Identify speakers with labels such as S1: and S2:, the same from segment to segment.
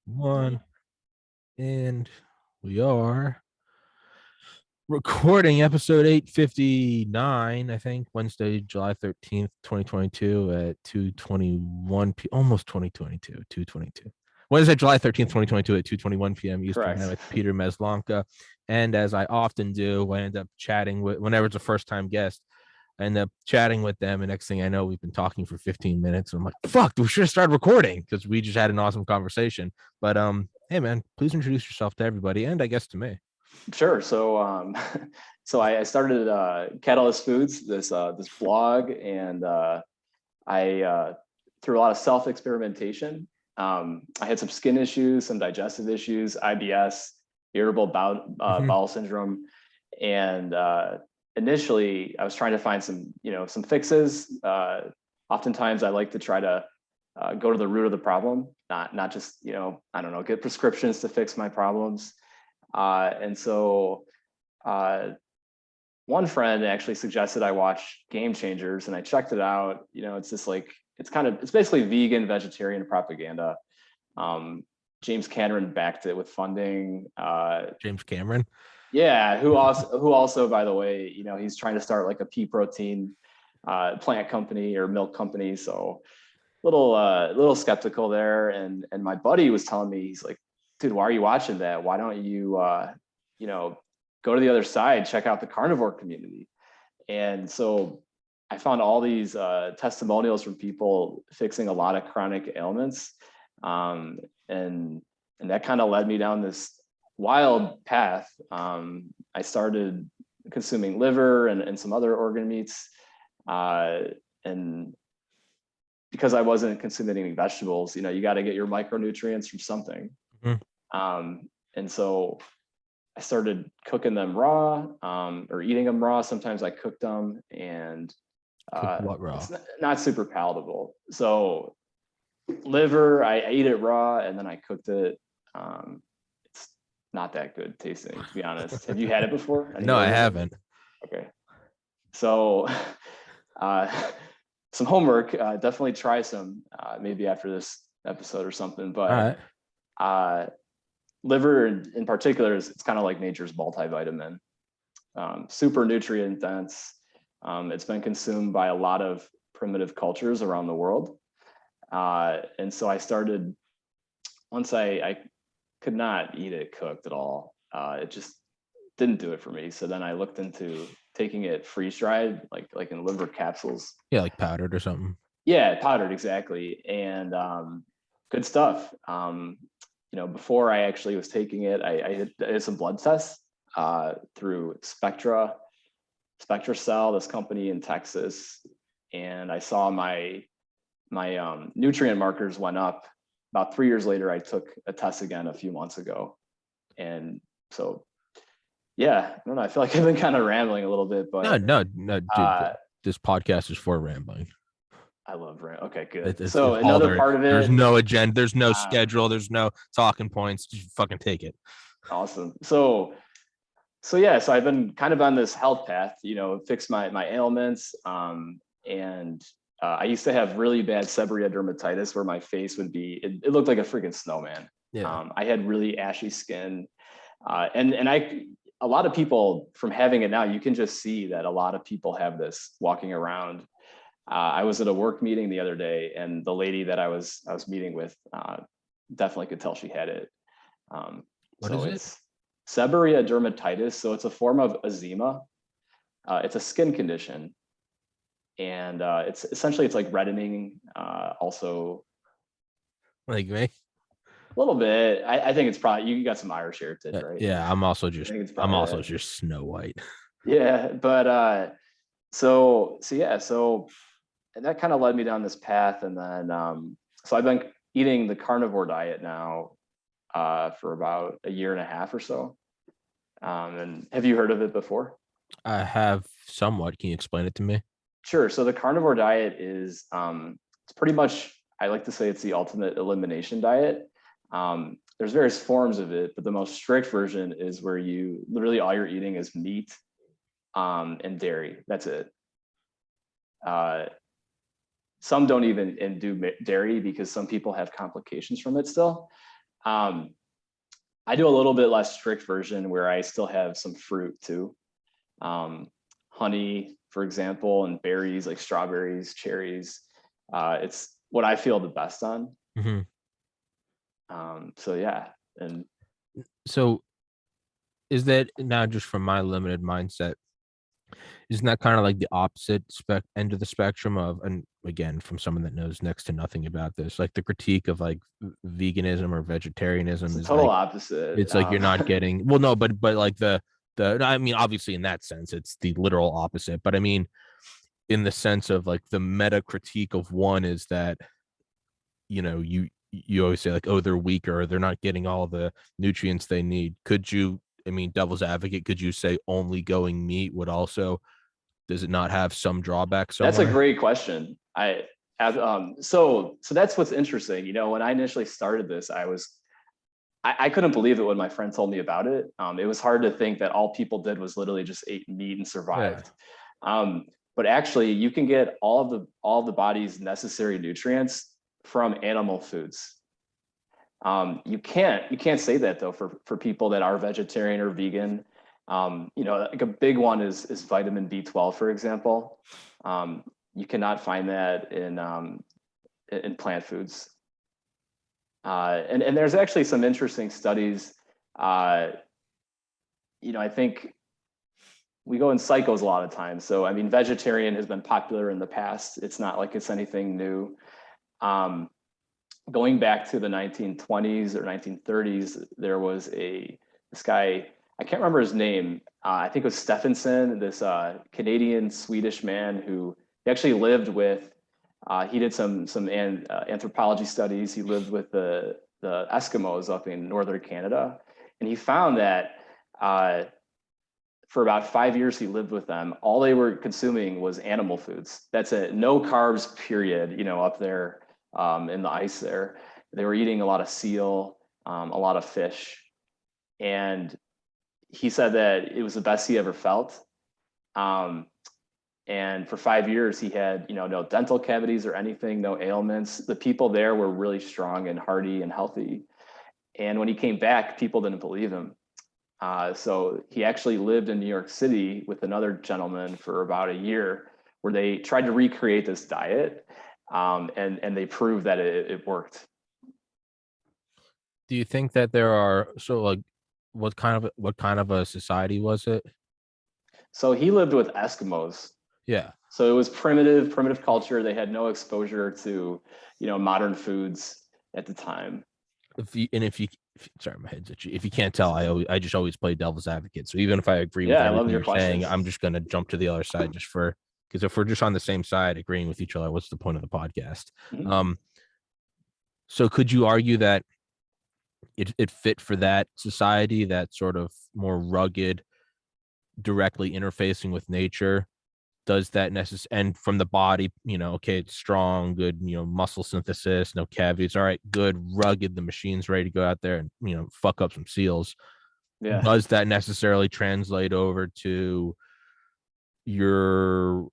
S1: One, and we are recording episode 859, I think, Wednesday, July 13th, 2022 at 2:21 almost 2022, 2:22. Wednesday, July 13th, 2022 at 2:21 p.m. Eastern Time
S2: Correct.
S1: with Peter Maslanka. And as I often do, I end up chatting with, whenever it's a first time guest, I end up chatting with them. And next thing I know, we've been talking for 15 minutes. And I'm like, fuck, we should have started recording because we just had an awesome conversation. But hey man, please introduce yourself to everybody and I guess to me.
S2: Sure. So I started Catalyst Foods, this blog, and through a lot of self experimentation, I had some skin issues, some digestive issues, IBS, irritable bowel syndrome, and initially I was trying to find some fixes. Oftentimes I like to try to go to the root of the problem, not just I don't know, get prescriptions to fix my problems. And so one friend actually suggested I watch Game Changers, and I checked it out. It's just like it's basically vegan vegetarian propaganda. James Cameron backed it with funding.
S1: James Cameron.
S2: Yeah, who also, by the way, he's trying to start like a pea protein plant company or milk company. So little skeptical there. And my buddy was telling me, he's like, dude, why are you watching that? Why don't you go to the other side, check out the carnivore community? And so I found all these testimonials from people fixing a lot of chronic ailments. And that kind of led me down this wild path. I started consuming liver and some other organ meats. And because I wasn't consuming any vegetables, you got to get your micronutrients from something. And so I started cooking them raw, or eating them raw. Sometimes I cooked them, and
S1: What raw?
S2: it's not super palatable. So liver, I eat it raw, and then I cooked it. It's not that good tasting, to be honest. Have you had it before?
S1: No, I haven't.
S2: Okay. So some homework, definitely try some maybe after this episode or something. But liver in particular it's kind of like nature's multivitamin, super nutrient dense. It's been consumed by a lot of primitive cultures around the world. And so I started, once I could not eat it cooked at all. It just didn't do it for me. So then I looked into taking it freeze dried, like in liver capsules.
S1: Yeah, like powdered or something.
S2: Yeah, powdered, exactly. And good stuff. Before I actually was taking it, I did some blood tests through SpectraCell, this company in Texas, and I saw my nutrient markers went up. About 3 years later, I took a test again a few months ago, and so yeah, I don't know. I feel like I've been kind of rambling a little bit, but
S1: no, dude. This podcast is for rambling.
S2: I love rambling. Okay, good.
S1: It's
S2: another part of it.
S1: There's no agenda. There's no schedule. There's no talking points. Just fucking take it.
S2: Awesome. So I've been kind of on this health path. Fix my ailments. And I used to have really bad seborrheic dermatitis where my face would be. It looked like a freaking snowman.
S1: Yeah.
S2: I had really ashy skin, and a lot of people, from having it now, you can just see that a lot of people have this walking around. I was at a work meeting the other day, and the lady that I was meeting with definitely could tell she had it.
S1: What is it?
S2: Seborrheic dermatitis. So it's a form of eczema. It's a skin condition, and it's essentially like reddening. Also,
S1: like me.
S2: A little bit. I think it's probably, you got some Irish heritage, right?
S1: Yeah, I'm also just Snow White.
S2: Yeah, but so and that kind of led me down this path, and then so I've been eating the carnivore diet now for about a year and a half or so. And have you heard of it before?
S1: I have somewhat. Can you explain it to me?
S2: Sure. So the carnivore diet is it's pretty much, I like to say it's the ultimate elimination diet. There's various forms of it, but the most strict version is where you literally all you're eating is meat and dairy. That's it. Some don't even do dairy because some people have complications from it still. I do a little bit less strict version where I still have some fruit too. Honey, for example, and berries like strawberries, cherries. It's what I feel the best on.
S1: Mm-hmm.
S2: So yeah. And
S1: So is that now, just from my limited mindset, isn't that kind of like the opposite end of the spectrum of, and again, from someone that knows next to nothing about this, like the critique of like veganism or vegetarianism
S2: it's a
S1: is
S2: total
S1: like,
S2: opposite.
S1: it's like you're not getting, well, no, but like I mean, obviously in that sense, it's the literal opposite. But I mean, in the sense of like the meta critique of one is that, you always say like, oh, they're weaker, or they're not getting all the nutrients they need. Could you, I mean, devil's advocate, could you say only going meat would also, does it not have some drawback
S2: That's a
S1: somewhere?
S2: great question. I have, so that's what's interesting. When I initially started this, I couldn't believe it when my friend told me about it. It was hard to think that all people did was literally just ate meat and
S1: Yeah.
S2: survived. But actually, you can get all of the body's necessary nutrients from animal foods. You can't say that though for people that are vegetarian or vegan. Like a big one is vitamin B12, for example. You cannot find that in plant foods. And there's actually some interesting studies. I think we go in cycles a lot of times. So, I mean, vegetarian has been popular in the past. It's not like it's anything new. Going back to the 1920s or 1930s, there was this guy, I can't remember his name. I think it was Stephenson, this Canadian Swedish man who he actually lived with. He did some anthropology studies. He lived with the Eskimos up in northern Canada, and he found that for about 5 years he lived with them, all they were consuming was animal foods. That's it, no carbs, period. Up there in the ice there, they were eating a lot of seal, a lot of fish, and he said that it was the best he ever felt. And for 5 years, he had, no dental cavities or anything, no ailments. The people there were really strong and hardy and healthy. And when he came back, people didn't believe him. So he actually lived in New York City with another gentleman for about a year, where they tried to recreate this diet, and they proved that it worked.
S1: Do you think that there are, so like, what kind of a society was it?
S2: So he lived with Eskimos.
S1: Yeah.
S2: So it was primitive culture. They had no exposure to, modern foods at the time.
S1: Sorry, my head's itchy. If you can't tell, I just always play devil's advocate. So even if I agree with
S2: Yeah, I love
S1: everything
S2: your
S1: you're saying,
S2: questions.
S1: I'm just gonna jump to the other side because if we're just on the same side agreeing with each other, what's the point of the podcast?
S2: Mm-hmm.
S1: So could you argue that it fit for that society, that sort of more rugged, directly interfacing with nature? Does that and from the body, okay, it's strong, good, muscle synthesis, no cavities, all right, good, rugged, the machine's ready to go out there and fuck up some seals.
S2: Yeah.
S1: Does that necessarily translate over to you're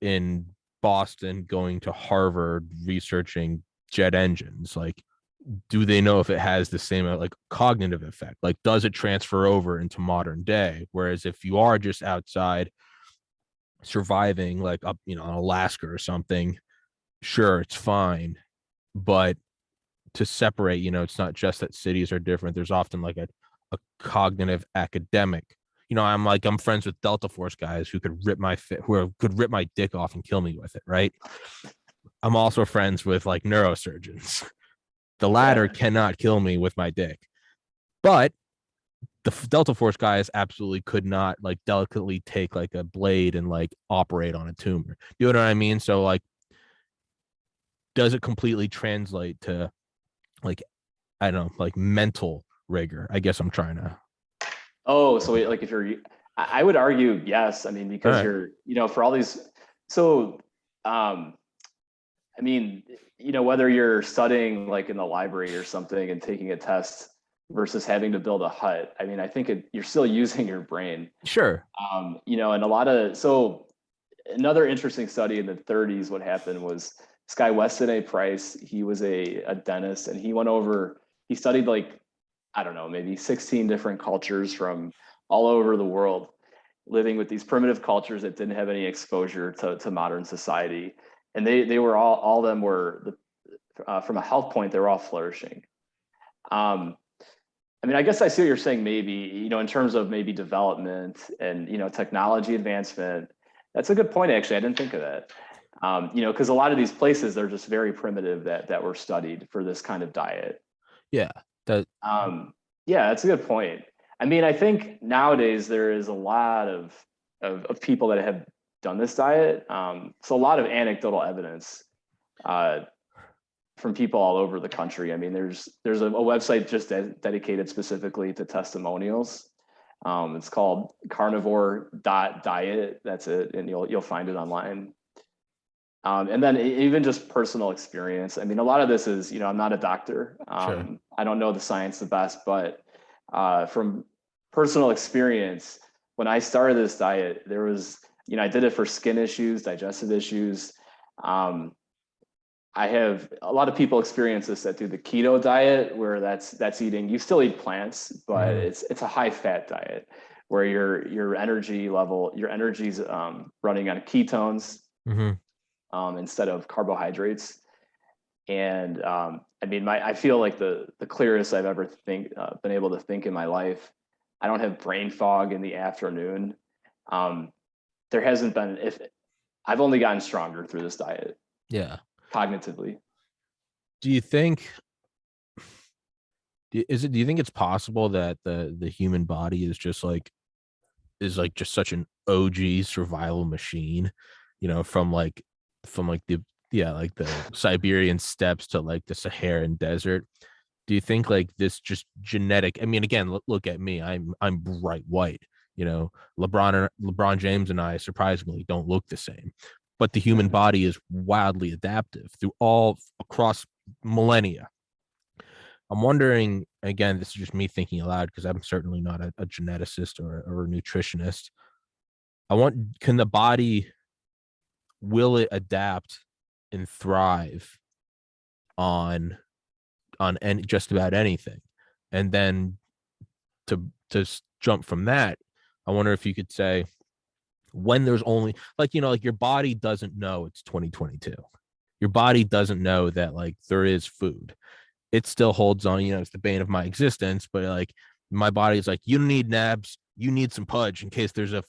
S1: in Boston going to Harvard researching jet engines? Like, do they know if it has the same like cognitive effect? Like, does it transfer over into modern day? Whereas if you are just outside surviving, like up, in Alaska or something, sure, it's fine. But to separate, it's not just that cities are different. There's often like a cognitive academic. I'm friends with Delta Force guys who could rip my dick off and kill me with it, right? I'm also friends with like neurosurgeons. The latter
S2: Yeah.
S1: cannot kill me with my dick, but the Delta Force guys absolutely could not like delicately take like a blade and like operate on a tumor. You know what I mean? So like, does it completely translate to like, I don't know, like mental rigor? I guess I'm trying to.
S2: Oh, so like if you're, I would argue yes. I mean,
S1: All
S2: because
S1: right.
S2: you're, for all these, so, I mean, whether you're studying like in the library or something and taking a test versus having to build a hut, I mean, I think you're still using your brain.
S1: Sure.
S2: And so another interesting study in the 30s, what happened was this guy, Weston A. Price, he was a dentist, and he went over he studied like, I don't know, maybe 16 different cultures from all over the world, living with these primitive cultures that didn't have any exposure to modern society. And they were all of them were, from a health point, they were all flourishing. I mean, I guess I see what you're saying, maybe, in terms of maybe development and, technology advancement. That's a good point, actually. I didn't think of that. Because a lot of these places, they're just very primitive that were studied for this kind of diet.
S1: Yeah.
S2: Yeah, that's a good point. I mean, I think nowadays there is a lot of people that have done this diet. So a lot of anecdotal evidence from people all over the country. I mean, there's a website just dedicated specifically to testimonials. It's called Carnivore.diet. That's it, and you'll find it online. And then even just personal experience. I mean, a lot of this is, I'm not a doctor.
S1: Sure.
S2: I don't know the science the best, but from personal experience, when I started this diet, there was, I did it for skin issues, digestive issues. I have a lot of people experience this that do the keto diet, where that's eating, you still eat plants, but it's a high fat diet where your energy level, your energy's running on ketones instead of carbohydrates. And I mean, I feel like the clearest I've ever been able to think in my life. I don't have brain fog in the afternoon. There hasn't been, I've only gotten stronger through this diet.
S1: Yeah.
S2: Cognitively.
S1: Do you think it's possible that the human body is just just such an OG survival machine, from the Siberian steppes to like the Saharan desert? Do you think like this just genetic? I mean, again, look at me. I'm bright white. LeBron James and I surprisingly don't look the same. But the human body is wildly adaptive through all across millennia. I'm wondering, again, this is just me thinking aloud because I'm certainly not a geneticist or a nutritionist. Can the body, will it adapt and thrive on just about anything? And then to jump from that, I wonder if you could say, when there's only like your body doesn't know it's 2022. Your body doesn't know that like there is food. It still holds on, it's the bane of my existence, but like my body's like, you don't need nabs, you need some pudge in case there's a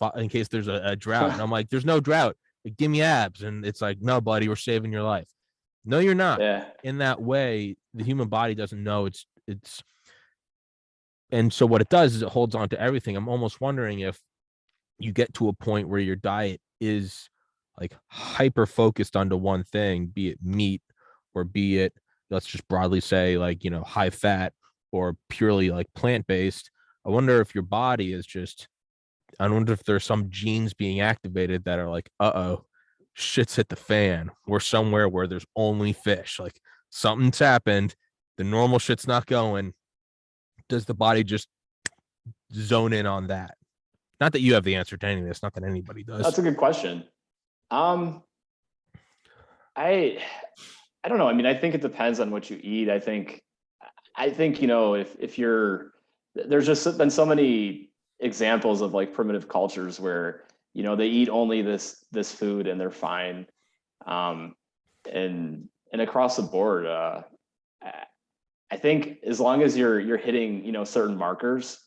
S1: drought. And I'm like, there's no drought, like, give me abs. And it's like, no, buddy, we're saving your life. No, you're not.
S2: Yeah.
S1: In that way, the human body doesn't know it's and so what it does is it holds on to everything. I'm almost wondering if you get to a point where your diet is like hyper focused onto one thing, be it meat or be it, let's just broadly say, like, high fat or purely like plant-based. I wonder if your body is I wonder if there's some genes being activated that are like, shit's hit the fan. We're somewhere where there's only fish. Like something's happened. The normal shit's not going. Does the body just zone in on that? Not that you have the answer to any of this. Not that anybody does.
S2: That's a good question. I don't know. I mean, I think it depends on what you eat. I think if you're, there's just been so many examples of like primitive cultures where they eat only this food and they're fine. And across the board, I think as long as you're hitting certain markers.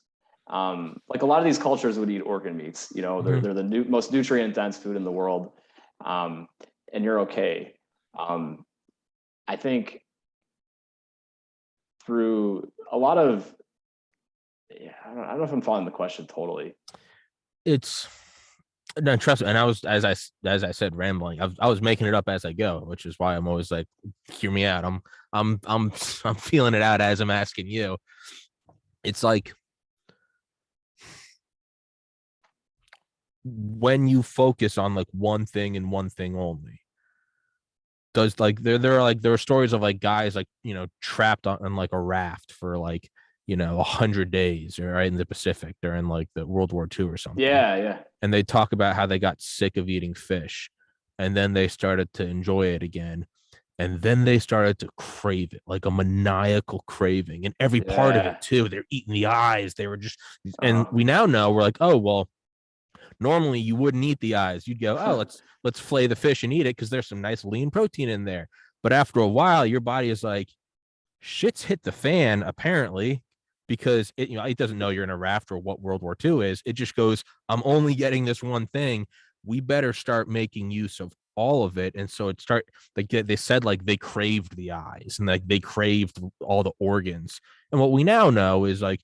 S2: Like a lot of these cultures would eat organ meats, they're the most nutrient dense food in the world. And you're okay. I think through a lot of, I don't know if I'm following the question totally.
S1: No, trust me. And I was, as I said, rambling. I was making it up as I go, which is why I'm always like, hear me out. I'm feeling it out as I'm asking you. It's like, when you focus on like one thing and one thing only, does like there are stories of like guys like trapped on like a raft for like 100 days, right, in the Pacific during like the World War II or something.
S2: Yeah.
S1: And they talk about how they got sick of eating fish and then they started to enjoy it again. And then they started to crave it, like a maniacal craving, and every part of it
S2: Yeah.
S1: too. They're eating the eyes. They were just, and
S2: Oh.
S1: we now know, we're like, oh well, normally you wouldn't eat the eyes. You'd go, oh, let's flay the fish and eat it because there's some nice lean protein in there. But after a while, your body is like, shit's hit the fan, apparently, because it doesn't know you're in a raft or what World War II is. It just goes, I'm only getting this one thing. We better start making use of all of it. And so it start like they said, like they craved the eyes and like they craved all the organs. And what we now know is like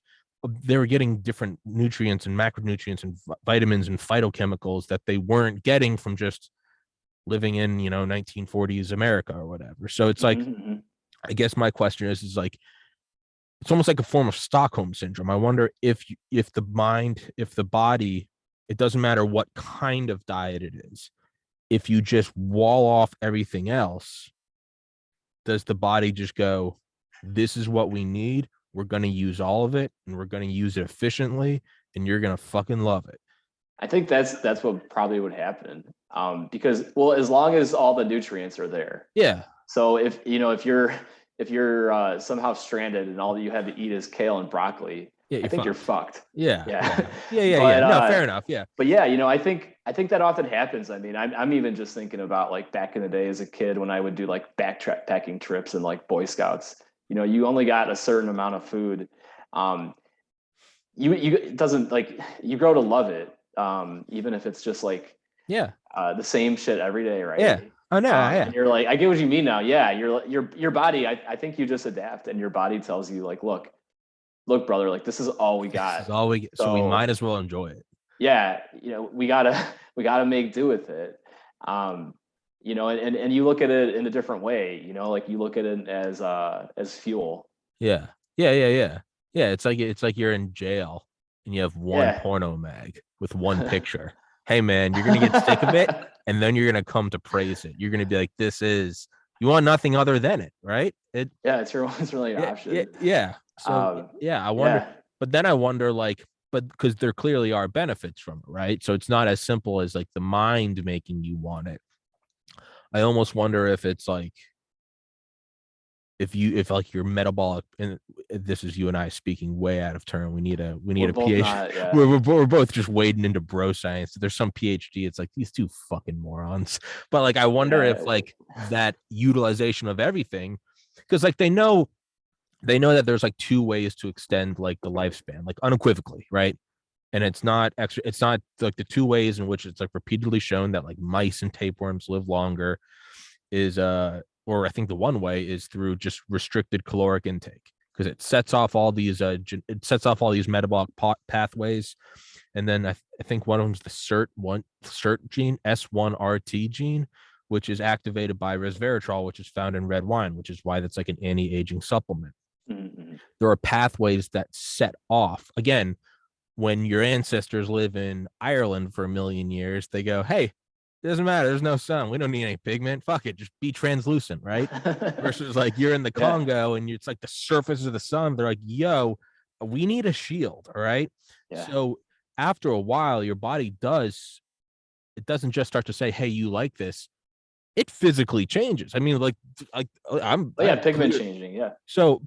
S1: they were getting different nutrients and macronutrients and vitamins and phytochemicals that they weren't getting from just living in 1940s America or whatever. So it's like,
S2: Mm-hmm.
S1: I guess my question is like, it's almost like a form of Stockholm syndrome. I wonder if the mind, if the body, it doesn't matter what kind of diet it is, if you just wall off everything else, does the body just go, this is what we need, we're going to use all of it and we're going to use it efficiently and you're going to fucking love it?
S2: I think that's what probably would happen. Because, well, as long as all the nutrients are there.
S1: Yeah.
S2: So if you're somehow stranded and all you have to eat is kale and broccoli,
S1: Yeah,
S2: I think you're fucked.
S1: Yeah.
S2: Yeah.
S1: Yeah. No, fair enough. Yeah.
S2: But yeah, I think that often happens. I mean, I'm even just thinking about like back in the day as a kid when I would do like backpacking trips and like Boy Scouts. You only got a certain amount of food. It doesn't, like, you grow to love it, even if it's just like
S1: Yeah.
S2: the same shit every day, right?
S1: Yeah. Oh no. Yeah.
S2: And you're like, I get what you mean now. Yeah, your body. I think you just adapt, and your body tells you like, look, brother, like this is all we got.
S1: This is all we get, so we might as well enjoy it.
S2: Yeah, we gotta make do with it. And you look at it in a different way. Like you look at it as fuel.
S1: Yeah. Yeah. It's like you're in jail and you have one
S2: Yeah.
S1: porno mag with one picture. Hey man, you're gonna get sick of it, and then you're gonna come to praise it. You're gonna be like, you want nothing other than it, right?
S2: Yeah, it's really an option.
S1: Yeah. So I wonder,
S2: Yeah.
S1: but then I wonder, like, but because there clearly are benefits from it, right? So it's not as simple as like the mind making you want it. I almost wonder if it's like, if like your metabolic, and this is you and I speaking way out of turn. We need a PhD.
S2: Yeah.
S1: We're both just wading into bro science. There's some PhD. It's like these two fucking morons. But like I wonder if like that utilization of everything, because like they know that there's like two ways to extend like the lifespan, like unequivocally, right? And it's not like the two ways in which it's like repeatedly shown that like mice and tapeworms live longer is or I think the one way is through just restricted caloric intake, because it sets off all these metabolic pathways. And then I think one of them is the SIRT gene, S1RT gene, which is activated by resveratrol, which is found in red wine, which is why that's like an anti-aging supplement.
S2: Mm-hmm.
S1: There are pathways that set off, again, when your ancestors live in Ireland for 1,000,000 years, they go, hey, it doesn't matter. There's no sun. We don't need any pigment. Fuck it. Just be translucent, right? Versus like you're in the Congo and it's like the surface of the sun. They're like, yo, we need a shield. All right.
S2: Yeah.
S1: So after a while, your body doesn't just start to say, hey, you like this. It physically changes. I mean,
S2: pigment changing. Yeah.
S1: So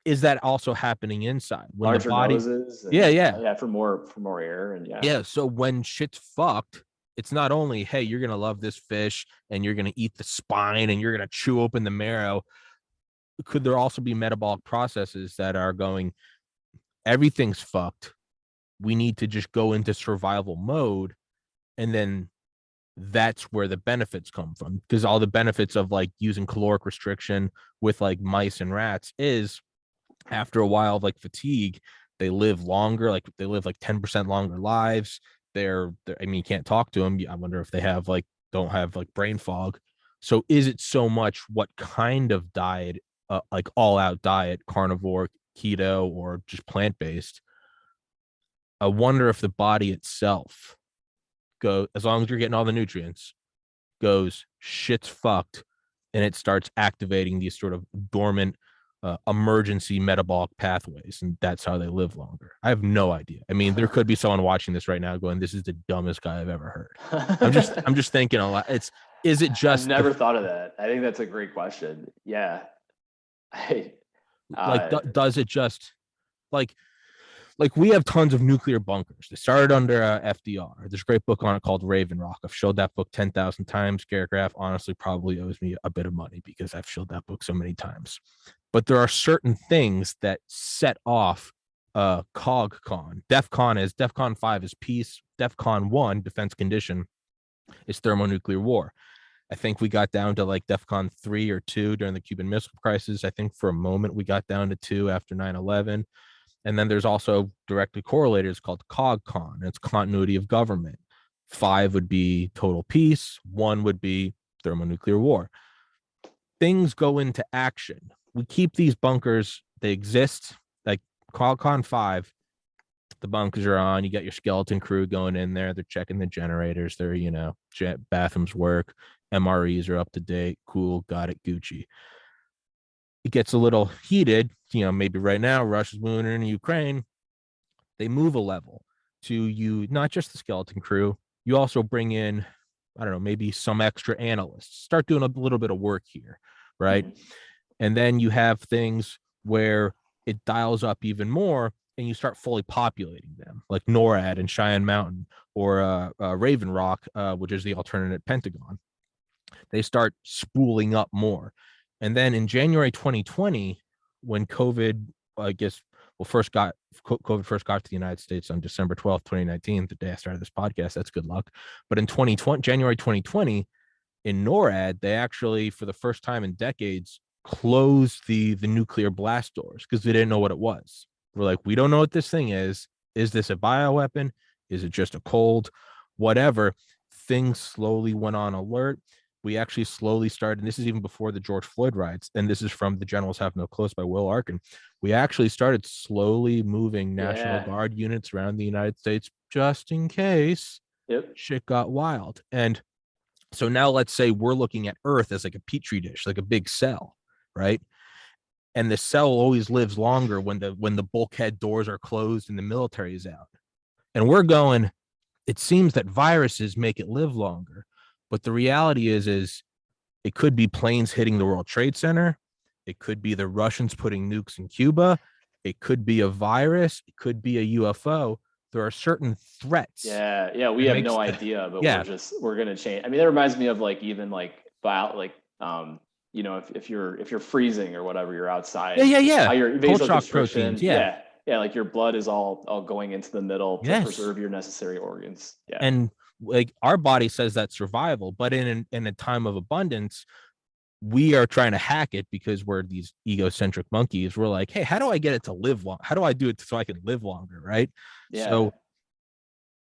S1: is that also happening inside when
S2: larger
S1: the body?
S2: Noses and,
S1: yeah.
S2: For more air and
S1: yeah. So when shit's fucked, it's not only, hey, you're gonna love this fish and you're gonna eat the spine and you're gonna chew open the marrow. Could there also be metabolic processes that are going, everything's fucked, we need to just go into survival mode, and then that's where the benefits come from? Because all the benefits of like using caloric restriction with like mice and rats is, after a while of like fatigue, they live longer, like they live like 10% longer lives. They're I mean, you can't talk to them. I wonder if they don't have like brain fog. So is it so much what kind of diet, like all out diet, carnivore, keto, or just plant-based? I wonder if the body itself as long as you're getting all the nutrients, goes, shit's fucked, and it starts activating these sort of dormant emergency metabolic pathways, and that's how they live longer. I have no idea. I mean, there could be someone watching this right now going, this is the dumbest guy I've ever heard. I'm just thinking a lot. Is it
S2: I've
S1: just
S2: never thought of that. I think that's a great question. Yeah. I,
S1: does it just like we have tons of nuclear bunkers. They started under FDR. There's a great book on it called Raven Rock. I've showed that book 10,000 times. Garrett Graff honestly probably owes me a bit of money because I've showed that book so many times. But there are certain things that set off COG-CON. DEFCON 5 is peace. DEFCON 1, defense condition, is thermonuclear war. I think we got down to like DEFCON 3 or 2 during the Cuban Missile Crisis. I think for a moment we got down to 2 after 9/11. And then there's also directly correlated. It's called COG-CON. It's continuity of government. 5 would be total peace. 1 would be thermonuclear war. Things go into action. We keep these bunkers. They exist. Like COG-CON 5, the bunkers are on. You got your skeleton crew going in there. They're checking the generators. They're, bathrooms work. MREs are up to date. Cool. Got it. Gucci. It gets a little heated, maybe right now, Russia's moving into Ukraine. They move a level to you, not just the skeleton crew. You also bring in, I don't know, maybe some extra analysts. Start doing a little bit of work here, right? Mm-hmm. And then you have things where it dials up even more and you start fully populating them, like NORAD and Cheyenne Mountain or Raven Rock, which is the alternate Pentagon. They start spooling up more. And then in January 2020, when COVID, COVID first got to the United States on December 12th, 2019, the day I started this podcast, that's good luck. But in January 2020, in NORAD, they actually, for the first time in decades, closed the nuclear blast doors because they didn't know what it was. We're like, we don't know what this thing is. Is this a bioweapon? Is it just a cold? Whatever. Things slowly went on alert. We actually slowly started, and this is even before the George Floyd riots, and this is from The Generals Have No Clothes by Will Arkin. We actually started slowly moving National Guard units around the United States just in case shit got wild. And so now let's say we're looking at Earth as like a petri dish, like a big cell, right? And the cell always lives longer when the bulkhead doors are closed and the military is out. And we're going, it seems that viruses make it live longer. But the reality is it could be planes hitting the World Trade Center. It could be the Russians putting nukes in Cuba. It could be a virus. It could be a UFO. There are certain threats.
S2: Yeah. We have no idea, but we're going to change. I mean, that reminds me of if you're freezing or whatever, you're outside.
S1: Yeah.
S2: How your vasoconstriction
S1: proteins.
S2: Yeah, like your blood is all going into the middle to preserve your necessary organs. Yeah.
S1: And like our body says that's survival, but in a time of abundance, we are trying to hack it because we're these egocentric monkeys. We're like, hey, how do I get it to live long? How do I do it so I can live longer, right? Yeah. So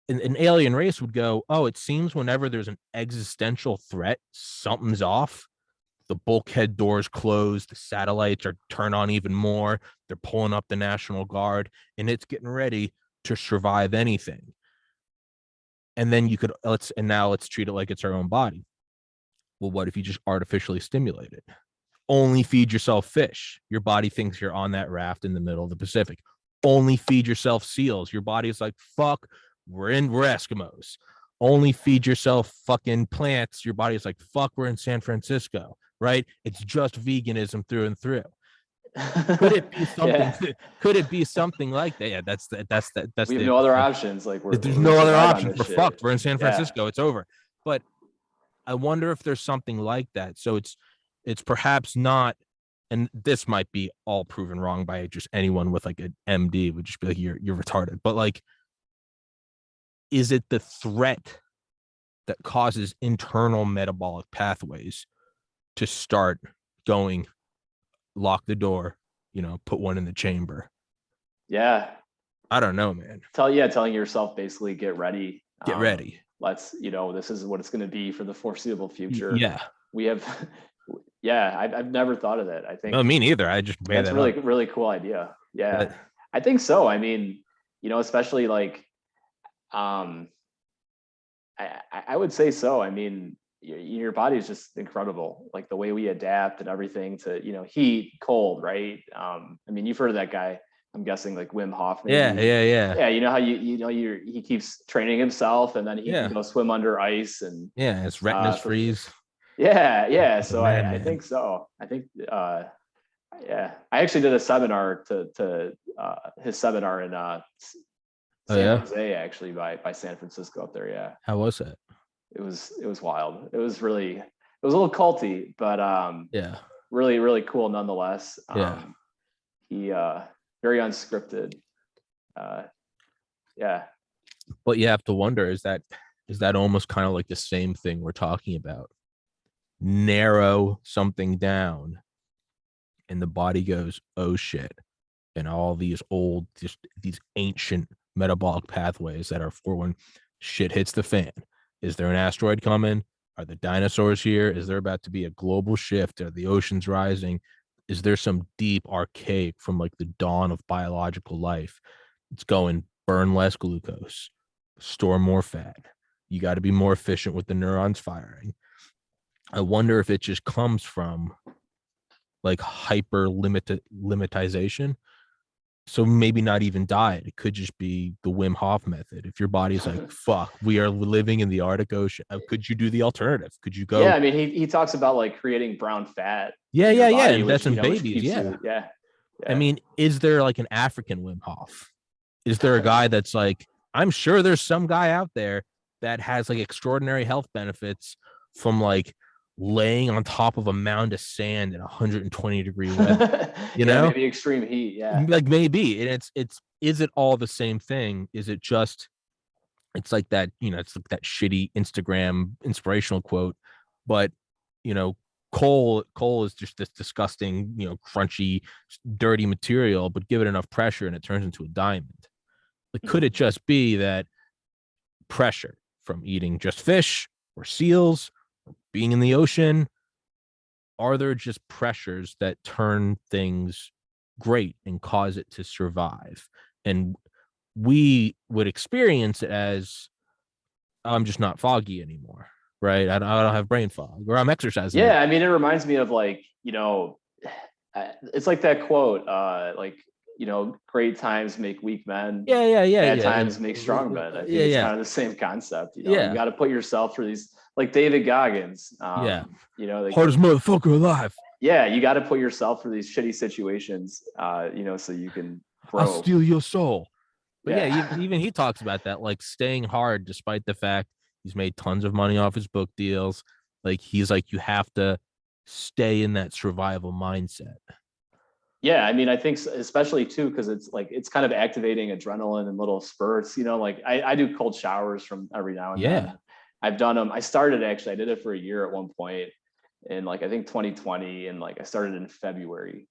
S1: an alien race would go, oh, it seems whenever there's an existential threat, something's off. The bulkhead doors close, the satellites are turned on even more. They're pulling up the National Guard, and it's getting ready to survive anything. And then let's treat it like it's our own body. Well, what if you just artificially stimulate it? Only feed yourself fish. Your body thinks you're on that raft in the middle of the Pacific. Only feed yourself seals. Your body's like, fuck, we're Eskimos. Only feed yourself fucking plants. Your body's like, fuck, we're in San Francisco, right? It's just veganism through and through. Could it be something? Could it be something like that? Yeah, that's
S2: we have no other options. Like
S1: there's no other options. We're fucked. We're in San Francisco. It's over. But I wonder if there's something like that. So it's perhaps not, and this might be all proven wrong by just anyone with like an MD would just be like, you're retarded. But like, is it the threat that causes internal metabolic pathways to start going? Lock the door, put one in the chamber.
S2: Yeah.
S1: I don't know, man.
S2: Telling yourself basically get ready.
S1: Get ready.
S2: Let's, this is what it's going to be for the foreseeable future.
S1: Yeah.
S2: We have, I've never thought of that. I think.
S1: No, me neither. I just made that
S2: really, really cool idea. Yeah. But, I think so. I mean, especially like, I would say so. I mean, your body is just incredible, like the way we adapt and everything to heat, cold, right? I mean, you've heard of that guy, I'm guessing, like Wim Hof. Maybe.
S1: Yeah.
S2: You know how he keeps training himself, and then he can go swim under ice, and
S1: his retinas freeze.
S2: Yeah.
S1: The
S2: So I
S1: man.
S2: think so. I think yeah. I actually did a seminar to his seminar in
S1: Oh
S2: San
S1: yeah.
S2: Jose, actually, by San Francisco up there. Yeah.
S1: How was that?
S2: It was wild. It was a little culty, but
S1: Yeah.
S2: really, really cool nonetheless.
S1: Yeah.
S2: He very unscripted. Uh yeah.
S1: But you have to wonder, is that almost kind of like the same thing we're talking about? Narrow something down and the body goes, oh shit. And all these old, just these ancient metabolic pathways that are for when shit hits the fan. Is there an asteroid coming? Are the dinosaurs here? Is there about to be a global shift? Are the oceans rising? Is there some deep archaic from like the dawn of biological life? It's going burn less glucose, store more fat. You got to be more efficient with the neurons firing. I wonder if it just comes from like hyper limitization. So maybe not even diet. It could just be the Wim Hof method. If your body's like, fuck, we are living in the Arctic Ocean. Could you do the alternative? Could you
S2: Yeah,
S1: go?
S2: I mean, he talks about like creating brown fat
S1: Yeah,
S2: in your
S1: yeah, yeah.
S2: body,
S1: Invest
S2: which
S1: in
S2: which
S1: babies.
S2: keeps
S1: Yeah.
S2: you. Yeah.
S1: I
S2: Yeah.
S1: mean, is there like an African Wim Hof? Is there a guy that's like, I'm sure there's some guy out there that has like extraordinary health benefits from like laying on top of a mound of sand in 120-degree weather, you
S2: Yeah,
S1: know?
S2: maybe extreme heat. Yeah.
S1: Like maybe. And it's is it all the same thing? Is it just it's like that, it's like that shitty Instagram inspirational quote, but you know, coal is just this disgusting, crunchy, dirty material, but give it enough pressure and it turns into a diamond. Like, could it just be that pressure from eating just fish or seals, or being in the ocean? Are there just pressures that turn things great and cause it to survive? And we would experience it as, I'm just not foggy anymore, right? I don't have brain fog, or I'm exercising
S2: Yeah,
S1: every.
S2: I mean, it reminds me of like, it's like that quote, like, great times make weak men,
S1: Yeah, yeah, yeah,
S2: bad
S1: yeah,
S2: times make strong men. I think
S1: yeah,
S2: it's
S1: yeah,
S2: kind of the same concept. You
S1: yeah,
S2: got to put yourself through these, like David Goggins.
S1: yeah.
S2: Like,
S1: Hardest motherfucker alive.
S2: yeah, you got to put yourself through these shitty situations, so you can
S1: I'll
S2: grow.
S1: steal your soul. But yeah,
S2: Yeah.
S1: even he talks about that, like staying hard despite the fact he's made tons of money off his book deals. Like he's like, you have to stay in that survival mindset.
S2: Yeah, I mean, I think especially too, because it's like it's kind of activating adrenaline in little spurts. Like I do cold showers from every now and
S1: Yeah.
S2: then. I've done them. I did it for a year at one point in like I think 2020, and like I started in February.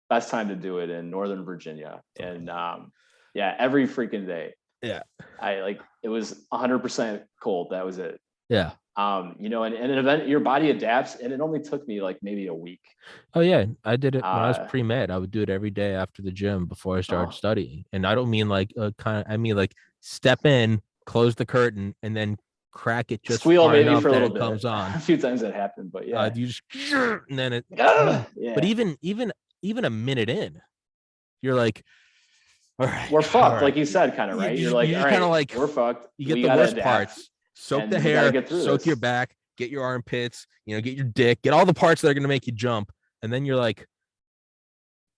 S2: Best time to do it in Northern Virginia, and yeah, every freaking day.
S1: Yeah.
S2: I like it was 100% cold. That was it.
S1: Yeah.
S2: And an event, your body adapts, and it only took me like maybe a week.
S1: Oh yeah, I did it when I was
S2: Uh,
S1: pre-med. I would do it every day after the gym before I started
S2: oh,
S1: studying. And I don't mean like I mean like step in, close the curtain, and then crack it just
S2: squeal
S1: far
S2: maybe
S1: enough
S2: for a
S1: that
S2: little
S1: it
S2: bit.
S1: comes on.
S2: A few times that happened, but yeah.
S1: You just and then it. I mean, but
S2: Yeah,
S1: even a minute in, you're like, all right,
S2: we're
S1: all
S2: fucked,
S1: right.
S2: like you said, kind of,
S1: You
S2: right? You're
S1: just,
S2: like,
S1: you
S2: all
S1: just kind
S2: right,
S1: of like
S2: we're fucked.
S1: you get
S2: We
S1: the
S2: gotta
S1: worst
S2: adapt,
S1: parts. Soak the
S2: and we gotta
S1: hair,
S2: get through
S1: soak your
S2: this.
S1: back, get your armpits, get your dick, get all the parts that are gonna make you jump, and then you're like,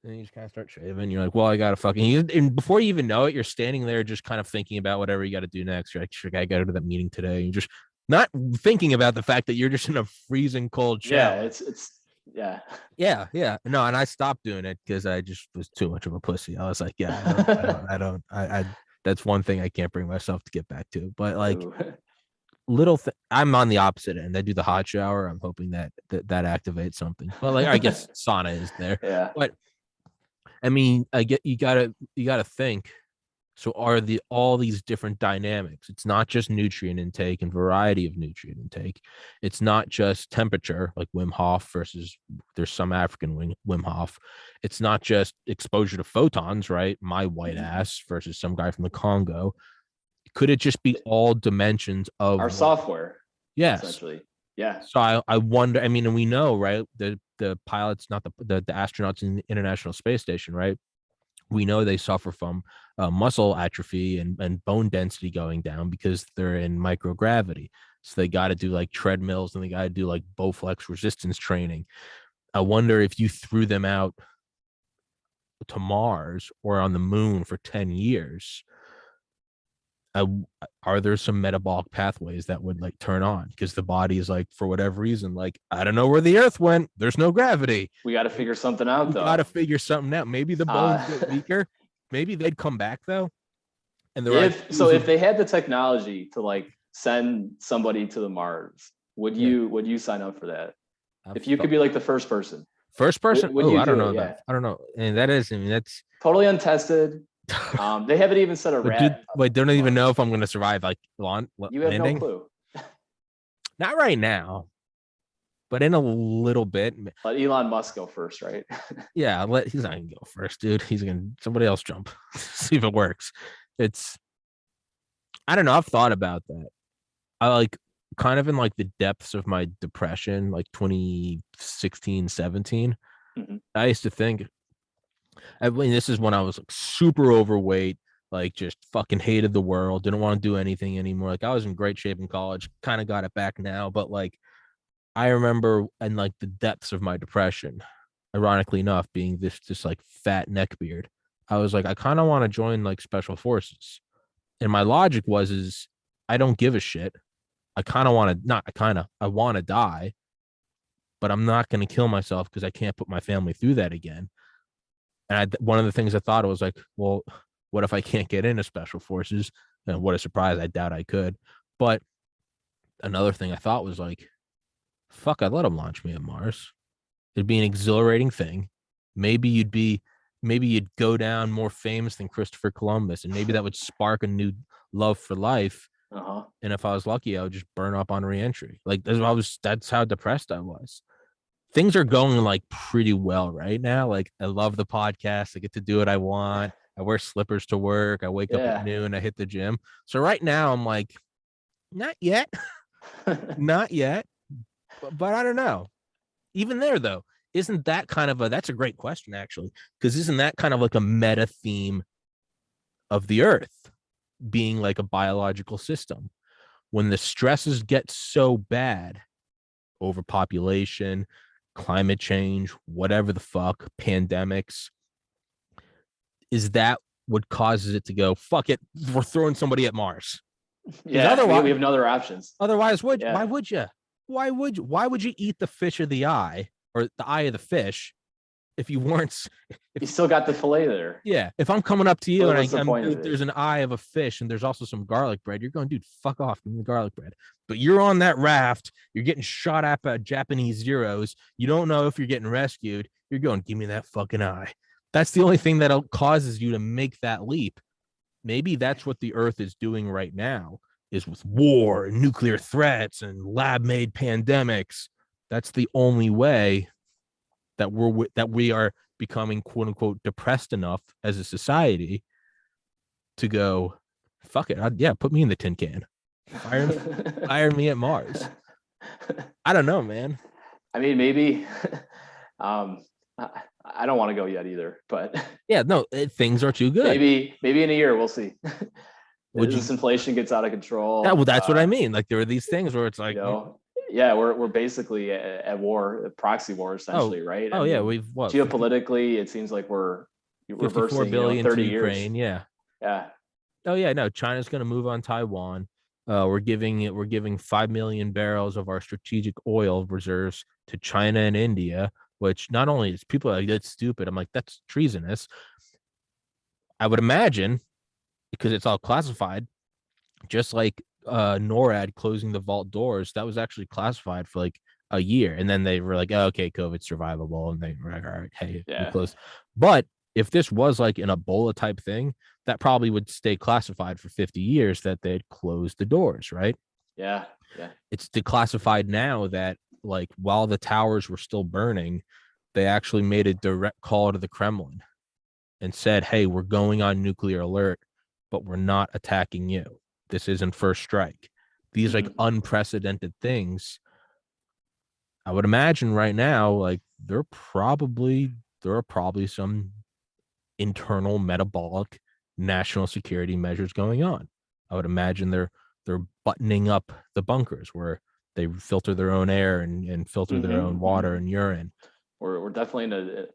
S1: and you just kind of start shaving. You're like, well, I gotta and before you even know it, you're standing there just kind of thinking about whatever you got to do next. You're like, sure, I got to go to that meeting today. You're just not thinking about the fact that you're just in a freezing cold
S2: Yeah,
S1: shower.
S2: it's yeah.
S1: Yeah, yeah. No, and I stopped doing it because I just was too much of a pussy. I was like, yeah, I that's one thing I can't bring myself to get back to. But like I'm on the opposite end. I do the hot shower. I'm hoping that activates something. But like I guess sauna is there.
S2: Yeah.
S1: But I mean, I get you gotta think. So are all these different dynamics? It's not just nutrient intake and variety of nutrient intake. It's not just temperature, like Wim Hof versus there's some African Wim Hof. It's not just exposure to photons, right? My white ass versus some guy from the Congo. Could it just be all dimensions of
S2: Our
S1: what?
S2: software,
S1: Yes.
S2: essentially. Yeah.
S1: So I wonder. I mean, and we know, right? The pilots, not the astronauts in the International Space Station, right? We know they suffer from muscle atrophy and bone density going down because they're in microgravity. So they got to do like treadmills and they got to do like Bowflex resistance training. I wonder if you threw them out to Mars or on the moon for 10 years, are there some metabolic pathways that would like turn on? Because the body is like, for whatever reason, like, I don't know where the earth went. There's no gravity.
S2: We got to figure something out,
S1: We
S2: though.
S1: got to figure something out. Maybe the bones get weaker. Maybe they'd come back though. And they're
S2: if they had the technology to like send somebody to the Mars, would you sign up for that? If you could be like the first person.
S1: First person?
S2: Would you
S1: I don't
S2: do
S1: know
S2: it?
S1: that. I don't know. And that is, I mean, that's
S2: totally untested. They haven't even said a rat.
S1: Wait, don't even know if I'm going to survive like
S2: You have
S1: landing.
S2: no clue.
S1: Not right now, but in a little bit.
S2: Let Elon Musk go first, right?
S1: Yeah, he's not gonna go first, dude. He's gonna somebody else jump. See if it works. I don't know. I've thought about that. I like kind of in like the depths of my depression, like 2016, 17.
S2: Mm-hmm.
S1: I used to think, I mean, this is when I was like super overweight, like just fucking hated the world, didn't want to do anything anymore. Like I was in great shape in college, kind of got it back now, but like I remember in like the depths of my depression, ironically enough, being this like fat neckbeard, I was like, I kind of want to join like special forces. And my logic is I don't give a shit. I kind of want to not I kind of I want to die, but I'm not going to kill myself because I can't put my family through that again. And one of the things I thought was like, well, what if I can't get into special forces? And what a surprise. I doubt I could. But another thing I thought was like, fuck, I'd let them launch me at Mars. It'd be an exhilarating thing. Maybe you'd go down more famous than Christopher Columbus, and maybe that would spark a new love for life.
S2: Uh-huh.
S1: And if I was lucky, I would just burn up on reentry. Like that's how depressed I was. Things are going like pretty well right now. Like I love the podcast. I get to do what I want. I wear slippers to work. I wake up at noon. I hit the gym. So right now I'm like, not yet, not yet. But I don't know. Even there though, isn't that kind of that's a great question actually, because isn't that kind of like a meta theme of the earth being like a biological system? When the stresses get so bad, overpopulation, climate change, whatever the fuck, pandemics, is that what causes it to go, fuck it, we're throwing somebody at Mars?
S2: Yeah, otherwise, we have no other options.
S1: Otherwise, why would you? Why would you eat the fish of the eye or the eye of the fish if you weren't?
S2: You still got the fillet there.
S1: Yeah. If I'm coming up to you and there's an eye of a fish and there's also some garlic bread, you're going, dude, fuck off, give me the garlic bread. But you're on that raft, you're getting shot at by Japanese Zeros. You don't know if you're getting rescued. You're going, give me that fucking eye. That's the only thing that causes you to make that leap. Maybe that's what the earth is doing right now, is with war and nuclear threats and lab-made pandemics. That's the only way that we are becoming quote unquote depressed enough as a society to go, fuck it. Put me in the tin can. Fire me at Mars. I don't know, man.
S2: I mean, maybe I don't want to go yet either, but
S1: yeah, no, things are too good.
S2: Maybe in a year, we'll see. This inflation gets out of control.
S1: Yeah, well, that's what I mean. Like there are these things where it's like,
S2: yeah, we're basically at war, a proxy war, essentially, right?
S1: Oh, yeah, we've
S2: geopolitically, it seems like we're
S1: 54 billion
S2: 30
S1: to
S2: years.
S1: Ukraine, yeah.
S2: Oh
S1: yeah, no, China's going to move on Taiwan. We're giving 5 million barrels of our strategic oil reserves to China and India, which not only is people like, that's stupid. I'm like, that's treasonous. I would imagine, because it's all classified, just like NORAD closing the vault doors, that was actually classified for like a year. And then they were like, oh, okay, COVID's survivable. And they were like, all right, hey, we closed. But if this was like an Ebola type thing, that probably would stay classified for 50 years that they'd close the doors, right?
S2: Yeah.
S1: It's declassified now that like while the towers were still burning, they actually made a direct call to the Kremlin and said, hey, we're going on nuclear alert, but we're not attacking you. This isn't first strike. These like unprecedented things. I would imagine right now, like there are probably some internal metabolic national security measures going on. I would imagine they're buttoning up the bunkers where they filter their own air and filter their own water and urine.
S2: We're definitely in a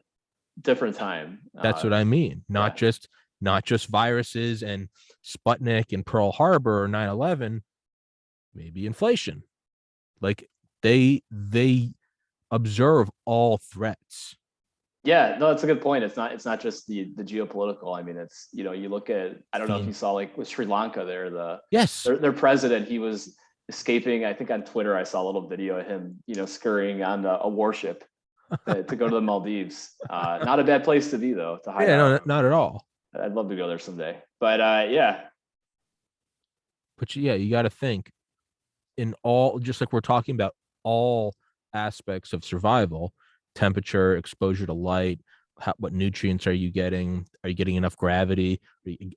S2: different time.
S1: That's what I mean. Not just viruses and Sputnik and Pearl Harbor or 9/11, maybe inflation. Like they observe all threats.
S2: Yeah, no, that's a good point. It's not just the geopolitical. I mean, it's, you know, you look at, I don't know if you saw, like with Sri Lanka there, their president, he was escaping. I think on Twitter I saw a little video of him, you know, scurrying on a warship to go to the Maldives. Not a bad place to be though, to hide out.
S1: No, not at all.
S2: I'd love to go there someday. But yeah.
S1: But yeah, you got to think in all, just like we're talking about all aspects of survival, temperature, exposure to light, what nutrients are you getting? Are you getting enough gravity?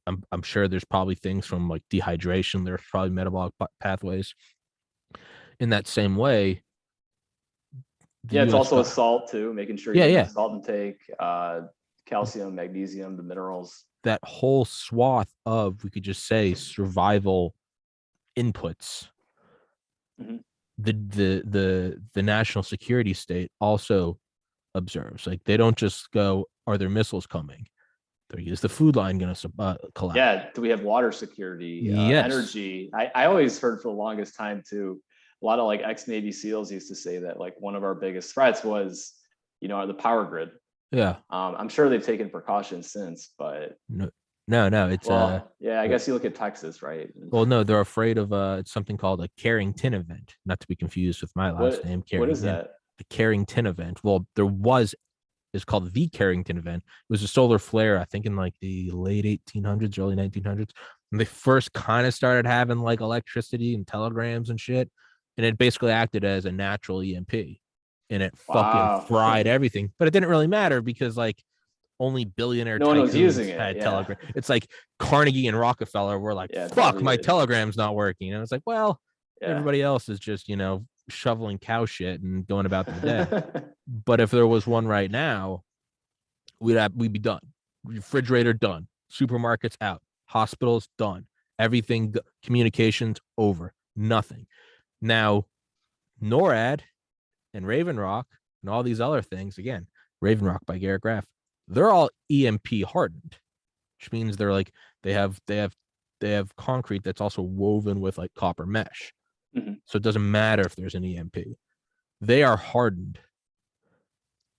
S1: I'm sure there's probably things from like dehydration. There's probably metabolic pathways. In that same way,
S2: yeah, it's also a salt too, making sure you have salt intake, calcium, magnesium, the minerals.
S1: That whole swath of, we could just say, survival inputs. The national security state also observes. Like they don't just go, are there missiles coming? Is the food line going to collapse?
S2: Yeah. Do we have water security? Energy? I always heard for the longest time too, a lot of like ex-Navy SEALs used to say that like one of our biggest threats was, you know, the power grid.
S1: Yeah.
S2: I'm sure they've taken precautions since, but
S1: no, it's
S2: yeah, I guess you look at Texas, right?
S1: Well, no, they're afraid of it's something called a Carrington event, not to be confused with my last name. Carrington.
S2: What is that?
S1: The Carrington event. Well, it's called the Carrington event. It was a solar flare, I think in like the late 1800s, early 1900s. When they first kind of started having like electricity and telegrams and shit. And it basically acted as a natural EMP. And it fucking fried everything. But it didn't really matter because like only billionaire tycoons had telegram. It's like Carnegie and Rockefeller were like, fuck, my telegram's not working. And it's like, well, everybody else is just, you know, shoveling cow shit and going about their day. But if there was one right now, we'd be done. Refrigerator done. Supermarkets out. Hospitals done. Everything, communications over. Nothing. Now, NORAD and Raven Rock and all these other things, again, Raven Rock by Garrett Graff, they're all EMP hardened, which means they're like they have concrete that's also woven with like copper mesh. So it doesn't matter if there's an EMP. They are hardened.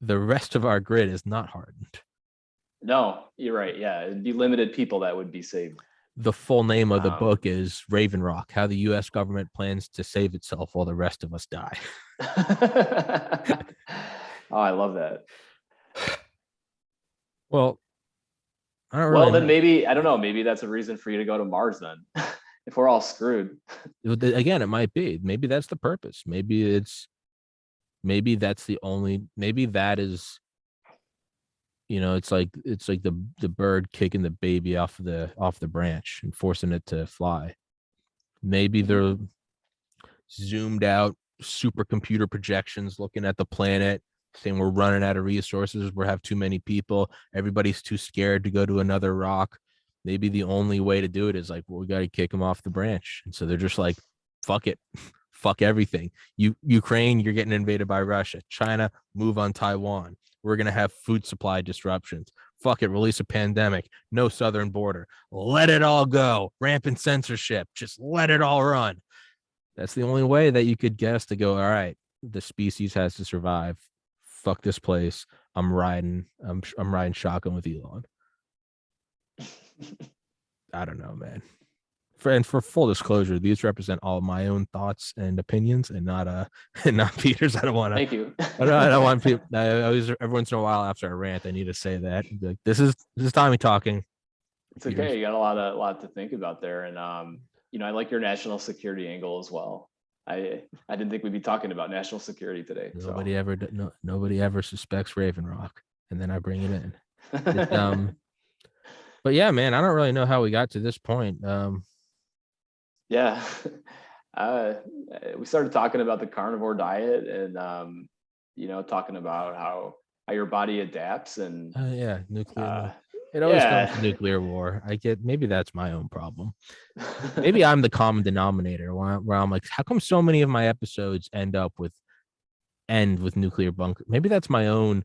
S1: The rest of our grid is not hardened.
S2: No, you're right. Yeah, it'd be limited people that would be saved.
S1: The full name of the book is Raven Rock: How the U.S. Government Plans to Save Itself While the Rest of Us Die.
S2: Oh, I love that.
S1: Well, I don't
S2: really then maybe, I don't know, maybe that's a reason for you to go to Mars then. If we're all screwed.
S1: Again, it might be. Maybe that's the purpose. Maybe that's the only, maybe that is, you know, it's like the bird kicking the baby off the branch and forcing it to fly. Maybe they're zoomed out supercomputer projections looking at the planet, saying we're running out of resources, we have too many people, everybody's too scared to go to another rock. Maybe the only way to do it is like, well, we got to kick them off the branch. And so they're just like, fuck it. Fuck everything. Ukraine, you're getting invaded by Russia. China, move on Taiwan. We're going to have food supply disruptions. Fuck it. Release a pandemic. No southern border. Let it all go. Rampant censorship. Just let it all run. That's the only way that you could guess to go, all right, the species has to survive. Fuck this place. I'm riding shotgun with Elon. I don't know, man. For full disclosure, these represent all my own thoughts and opinions, and not Peter's. I don't want to.
S2: Thank you.
S1: I don't want people. I always, every once in a while after I rant, I need to say that. Like, this is Tommy talking.
S2: It's okay. Peter's. You got a lot to think about there, and you know, I like your national security angle as well. I didn't think we'd be talking about national security today.
S1: Nobody ever suspects Raven Rock, and then I bring it in. But yeah, man, I don't really know how we got to this point.
S2: Yeah, we started talking about the carnivore diet, and you know, talking about how your body adapts, and
S1: nuclear. It always comes to nuclear war. I get, maybe that's my own problem. Maybe I'm the common denominator where I'm like, how come so many of my episodes end with nuclear bunker? Maybe that's my own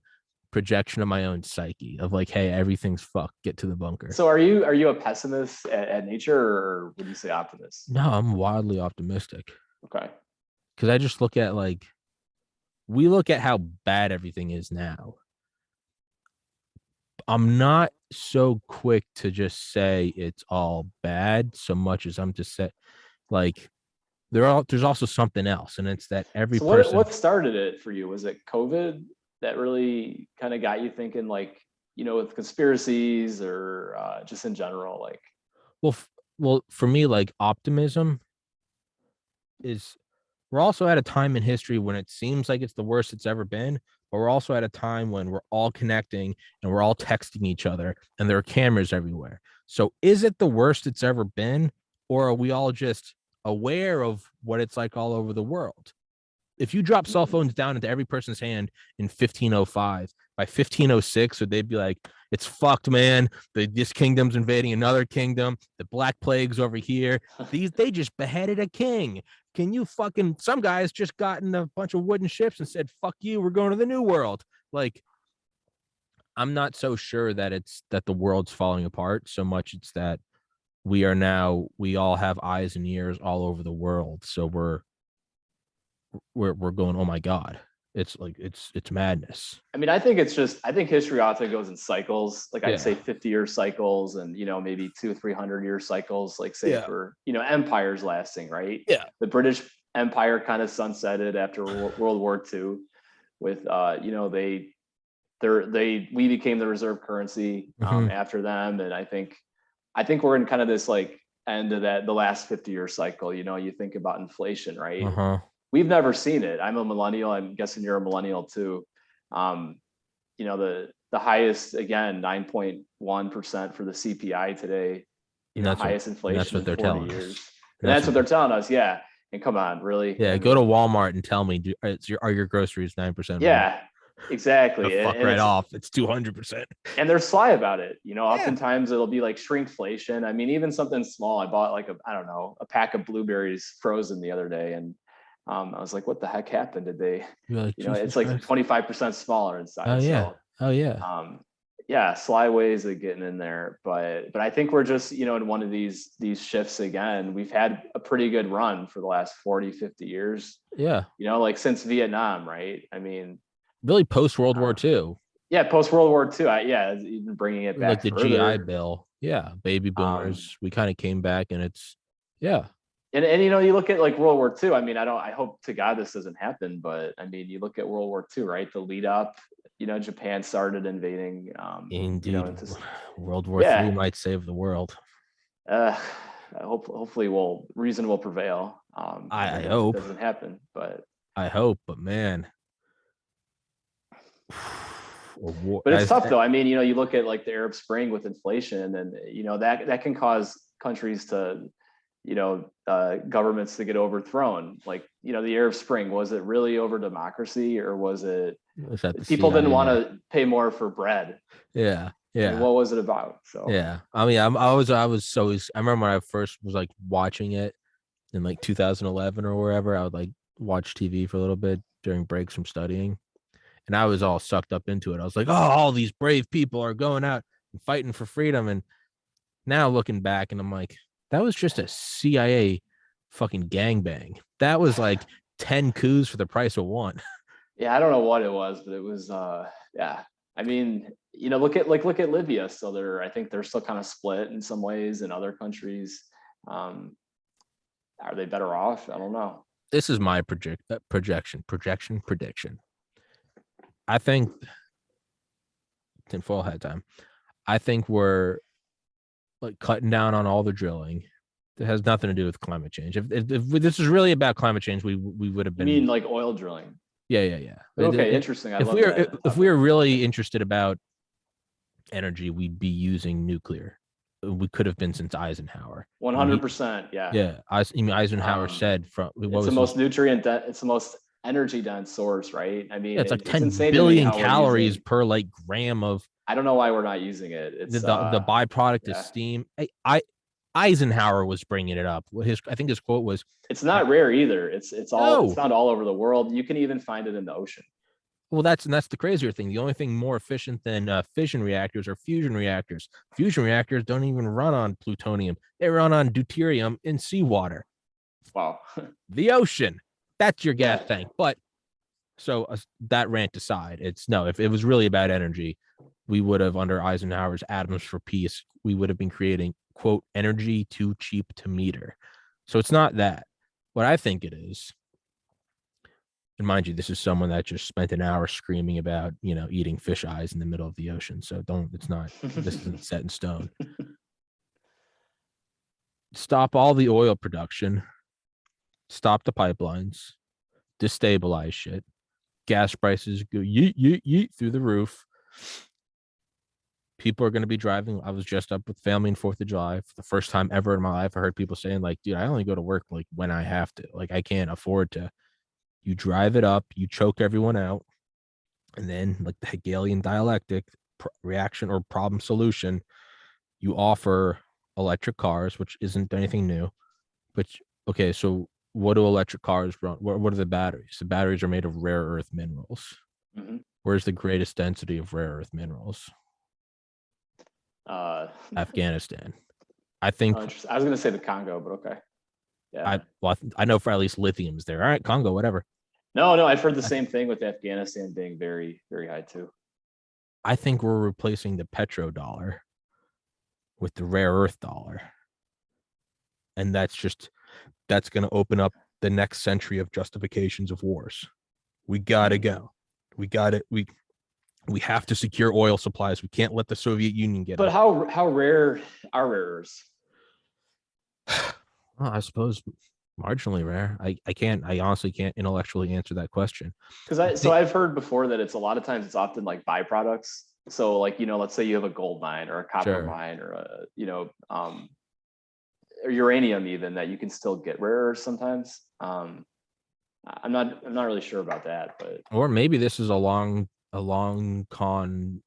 S1: projection of my own psyche of like, hey, everything's fucked. Get to the bunker.
S2: So are you a pessimist at nature, or would you say optimist?
S1: No, I'm wildly optimistic.
S2: Okay.
S1: Because I just look at like, we look at how bad everything is now. I'm not so quick to just say it's all bad so much as I'm just say like there's also something else, and it's that every person.
S2: What started it for you? Was it COVID that really kind of got you thinking, like, with conspiracies, or just in general, like?
S1: Well, for me, like, optimism is, we're also at a time in history when it seems like it's the worst it's ever been, but we're also at a time when we're all connecting and we're all texting each other and there are cameras everywhere. So is it the worst it's ever been, or are we all just aware of what it's like all over the world? If you drop cell phones down into every person's hand in 1505, by 1506, would they be like, it's fucked, man? This kingdom's invading another kingdom. The Black Plague's over here. They just beheaded a king. Can you fucking, some guys just got in a bunch of wooden ships and said, fuck you, we're going to the new world. Like, I'm not so sure that it's that the world's falling apart so much. It's that we all have eyes and ears all over the world. So we're going, oh my God, it's like, it's madness.
S2: I mean, I think history often goes in cycles. Like, I'd say 50-year cycles, and maybe 200-300-year cycles, like, say, for empires lasting, right?
S1: Yeah.
S2: The British Empire kind of sunsetted after World War II with we became the reserve currency after them. And I think we're in kind of this like end of the last 50-year cycle. You think about inflation, right? We've never seen it. I'm a millennial. I'm guessing you're a millennial too. The highest, again, 9.1% for the CPI today. Highest inflation.
S1: That's what they're telling us.
S2: That's what they're telling us. Yeah. And come on, really?
S1: Yeah. Go to Walmart and tell me, are your groceries 9%?
S2: Yeah, exactly.
S1: Fuck right off. It's 200%.
S2: And they're sly about it. Oftentimes it'll be like shrinkflation. I mean, even something small. I bought like a pack of blueberries frozen the other day, and I was like, what the heck happened? Did they, it's like 25% smaller inside.
S1: Oh yeah.
S2: So, sly ways of getting in there. But I think we're just, in one of these shifts again. We've had a pretty good run for the last 40, 50 years.
S1: Yeah.
S2: Like since Vietnam, right? I mean,
S1: really post World War II.
S2: Yeah. Post World War II. Even bringing it back.
S1: Like the GI Bill. Yeah. Baby boomers. We kind of came back, and it's, yeah.
S2: And you look at like World War II. I mean, I hope to God this doesn't happen, but I mean, you look at World War II, right? The lead up, Japan started invading.
S1: Indeed, World War III might save the world.
S2: Hopefully, reason will prevail.
S1: I hope
S2: it doesn't happen, but
S1: I hope. But man,
S2: but it's tough though. I mean, you look at like the Arab Spring with inflation, and that can cause countries to, governments to get overthrown. Like, the Arab Spring, was it really over democracy, or was it people didn't want to pay more for bread?
S1: Yeah.
S2: I mean, what was it about? So
S1: yeah, I mean, I remember when I first was like watching it in like 2011 or wherever. I would like watch TV for a little bit during breaks from studying, and I was all sucked up into it. I was like, oh, all these brave people are going out and fighting for freedom. And now looking back, and I'm like, that was just a CIA fucking gangbang. That was like 10 coups for the price of one.
S2: Yeah, I don't know what it was, but it was I mean, look at Libya. So I think they're still kind of split in some ways. In other countries, are they better off? I don't know.
S1: This is my prediction. I think in full head time. I think we're like cutting down on all the drilling. It has nothing to do with climate change. If this is really about climate change, we would have been.
S2: You mean like oil drilling?
S1: Yeah.
S2: Okay, interesting.
S1: If we were really interested about energy, we'd be using nuclear. We could have been since Eisenhower.
S2: 100%. Yeah.
S1: Yeah. Eisenhower said
S2: it's the most it's the most energy dense source, right? I mean,
S1: it's like 10 billion calories per like gram of
S2: I don't know why we're not using it. It's
S1: The byproduct is
S2: yeah.
S1: steam. Eisenhower was bringing it up. I think his quote was,
S2: It's not rare either. It's
S1: "No,
S2: found all over the world. You can even find it in the ocean.
S1: well, that's the crazier thing. The only thing more efficient than fission reactors are fusion reactors. Fusion reactors don't even run on plutonium; they run on deuterium in seawater,
S2: Wow.
S1: the ocean. That's your gas
S2: Yeah.
S1: tank. But so that rant aside, it's no. If it was really about energy, we would have, under Eisenhower's Atoms for Peace, we would have been creating, quote, energy too cheap to meter. So it's not that. What I think it is, and mind you, this is someone that just spent an hour screaming about, eating fish eyes in the middle of the ocean. So it's not, this isn't set in stone. Stop all the oil production, stop the pipelines, destabilize shit. Gas prices go yeet, yeet, yeet through the roof. People are going to be driving. I was just up with family on 4th of July for the first time ever in my life. I heard people saying, like, dude, I only go to work like when I have to. Like, I can't afford to. You drive it up, you choke everyone out, and then, like the Hegelian dialectic reaction or problem solution, you offer electric cars, which isn't anything new. But okay, so what do electric cars run? What are the batteries? The batteries are made of rare earth minerals.
S2: Mm-hmm.
S1: Where's the greatest density of rare earth minerals?
S2: Uh,
S1: Afghanistan. I think
S2: I was gonna say the Congo, but okay. Yeah.
S1: I know for at least lithium's there. All right, Congo, whatever.
S2: No, I've heard the same thing with Afghanistan being very, very high too.
S1: I think we're replacing the petrodollar with the rare earth dollar. And that's going to open up the next century of justifications of wars. We got to go. We got it. We have to secure oil supplies. We can't let the Soviet Union get
S2: But
S1: it.
S2: how rare are rare earths?
S1: Well, I suppose marginally rare. I honestly can't intellectually answer that question.
S2: So I've heard before that it's a lot of times it's often like byproducts. So like, let's say you have a gold mine or a copper mine or or uranium even, that you can still get rare earths sometimes. I'm not really sure about that, but
S1: or maybe this is a long con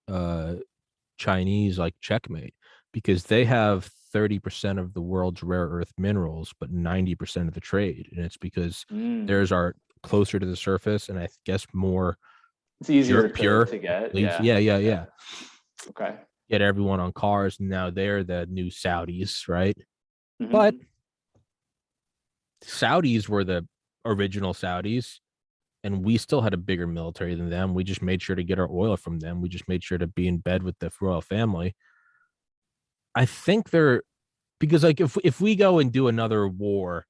S1: Chinese like checkmate, because they have 30% of the world's rare earth minerals, but 90% of the trade. And it's because theirs are closer to the surface and I guess more
S2: it's easier
S1: pure
S2: to get.
S1: Yeah.
S2: Okay.
S1: Get everyone on cars. And now they're the new Saudis, right?
S2: Mm-hmm.
S1: But Saudis were the original Saudis, and we still had a bigger military than them. We just made sure to get our oil from them. We just made sure to be in bed with the royal family. I think they're, because like if we go and do another war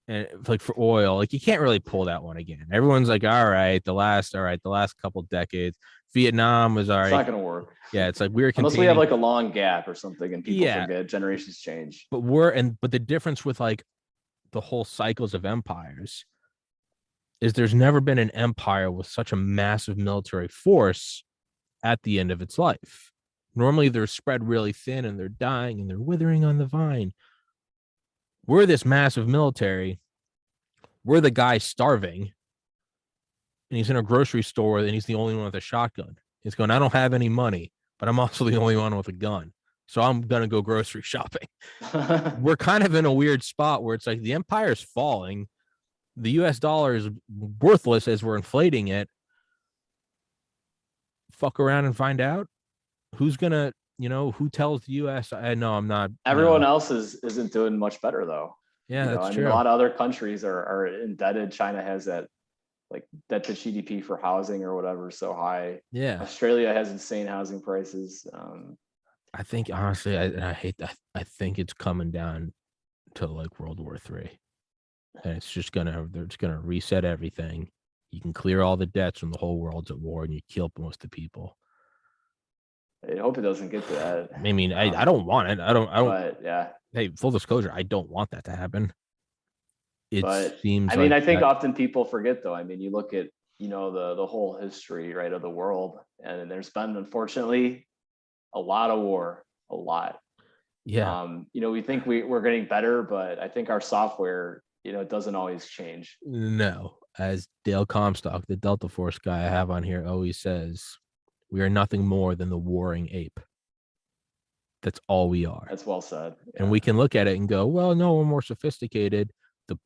S1: and like for oil, like you can't really pull that one again. Everyone's like, all right, the last couple decades, Vietnam was all right.
S2: It's not going to work.
S1: Yeah, it's like we're
S2: unless we have like a long gap or something, and people forget, generations change.
S1: But the difference with like the whole cycles of empires is there's never been an empire with such a massive military force at the end of its life. Normally they're spread really thin and they're dying and they're withering on the vine. We're this massive military. We're the guy starving. And he's in a grocery store and he's the only one with a shotgun. He's going, I don't have any money, but I'm also the only one with a gun. So I'm going to go grocery shopping. We're kind of in a weird spot where it's like the empire's falling. The US dollar is worthless as we're inflating it. Fuck around and find out who's going to, who tells the US, I know I'm not.
S2: Everyone else isn't doing much better though.
S1: Yeah, that's true.
S2: A lot of other countries are indebted. China has that like debt to GDP for housing or whatever so high.
S1: Yeah.
S2: Australia has insane housing prices.
S1: I think honestly, I hate that. I think it's coming down to like World War III. And it's just they're just gonna reset everything. You can clear all the debts when the whole world's at war and you kill most of the people.
S2: I hope it doesn't get to that.
S1: I mean, I don't want it. I don't.
S2: But yeah.
S1: Hey, full disclosure, I don't want that to happen. Seems.
S2: I mean, I think often people forget though. I mean, you look at the whole history, right, of the world, and there's been unfortunately a lot of war, a lot.
S1: Yeah.
S2: We think we're getting better, but I think our software, it doesn't always change.
S1: No, as Dale Comstock, the Delta Force guy I have on here, always says, We are nothing more than the warring ape. That's all we are.
S2: That's well said. Yeah.
S1: And we can look at it and go, well, no, we're more sophisticated.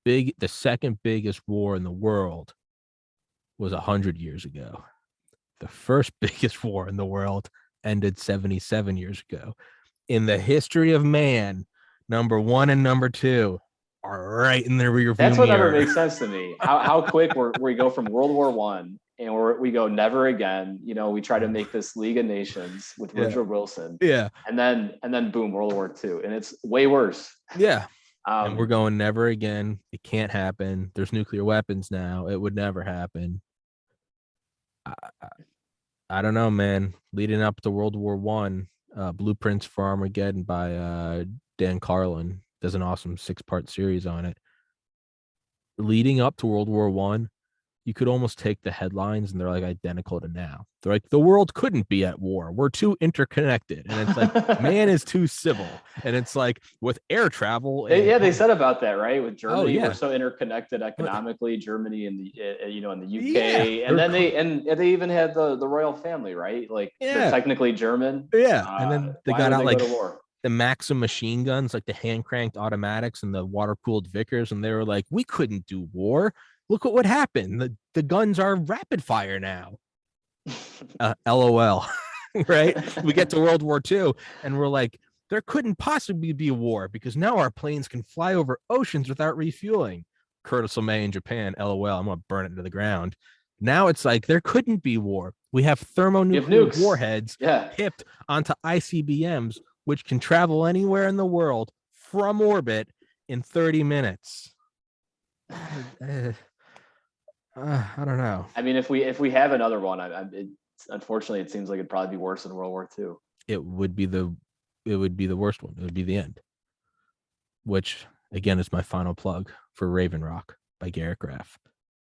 S1: The second biggest war in the world was 100 years ago. The first biggest war in the world ended 77 years ago. In the history of man, number 1 and number 2 are right in the rear view
S2: That's what never
S1: mirror.
S2: makes sense to me. How quick we go from World War One and we go never again. You know, we try to make this League of Nations with Woodrow Wilson.
S1: Yeah.
S2: And then boom, World War II. And it's way worse.
S1: Yeah. And we're going never again. It can't happen. There's nuclear weapons now. It would never happen. I don't know, man. Leading up to World War One, Blueprints for Armageddon by Dan Carlin does an awesome 6-part series on it. Leading up to World War One, you could almost take the headlines and they're like identical to now. They're like, the world couldn't be at war. We're too interconnected. And it's like, man is too civil. And it's like with air travel.
S2: They said about that, right? With Germany,
S1: we're
S2: so interconnected economically, Germany and in the UK.
S1: Yeah,
S2: And then they even had the royal family, right? Like they're technically German.
S1: Yeah. And then they got out like the Maxim machine guns, like the hand cranked automatics and the water cooled Vickers. And they were like, we couldn't do war. Look at what happened. The guns are rapid fire now. LOL. Right? We get to World War II and we're like, there couldn't possibly be a war because now our planes can fly over oceans without refueling. Curtis LeMay in Japan, LOL. I'm going to burn it to the ground. Now it's like there couldn't be war. We have thermonuclear warheads hipped onto ICBMs, which can travel anywhere in the world from orbit in 30 minutes. I don't know.
S2: I mean, if we have another one, unfortunately, it seems like it'd probably be worse than World War II.
S1: It would be the worst one. It would be the end. Which again is my final plug for Raven Rock by Garrett Graff.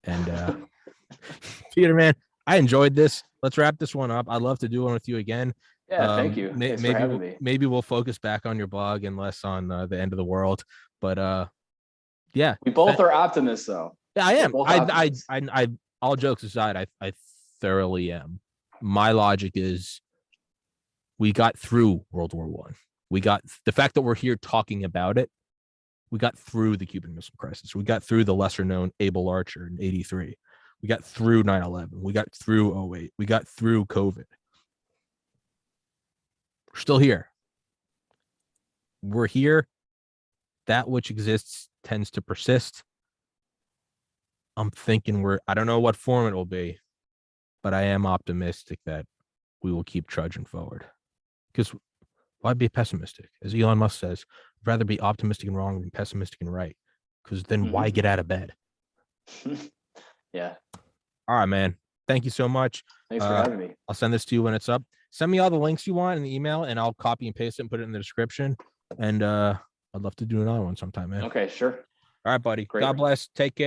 S1: And Peter, man, I enjoyed this. Let's wrap this one up. I'd love to do one with you again.
S2: Yeah, thank you. Thanks for having me.
S1: Maybe we'll focus back on your blog and less on the end of the world. But yeah,
S2: we both are optimists, though.
S1: Yeah, I am. I all jokes aside, I thoroughly am. My logic is we got through World War One. We got the fact that we're here talking about it. We got through the Cuban Missile Crisis. We got through the lesser known Able Archer in '83. We got through 9/11. We got through 2008. We got through COVID. We're still here. We're here. That which exists tends to persist. I'm thinking I don't know what form it will be, but I am optimistic that we will keep trudging forward. Because why be pessimistic? As Elon Musk says, I'd rather be optimistic and wrong than pessimistic and right. Because then why get out of bed?
S2: Yeah.
S1: All right, man. Thank you so much.
S2: Thanks for having me.
S1: I'll send this to you when it's up. Send me all the links you want in the email, and I'll copy and paste it and put it in the description. And I'd love to do another one sometime, man.
S2: Okay, sure.
S1: All right, buddy.
S2: Great.
S1: God bless. Take care.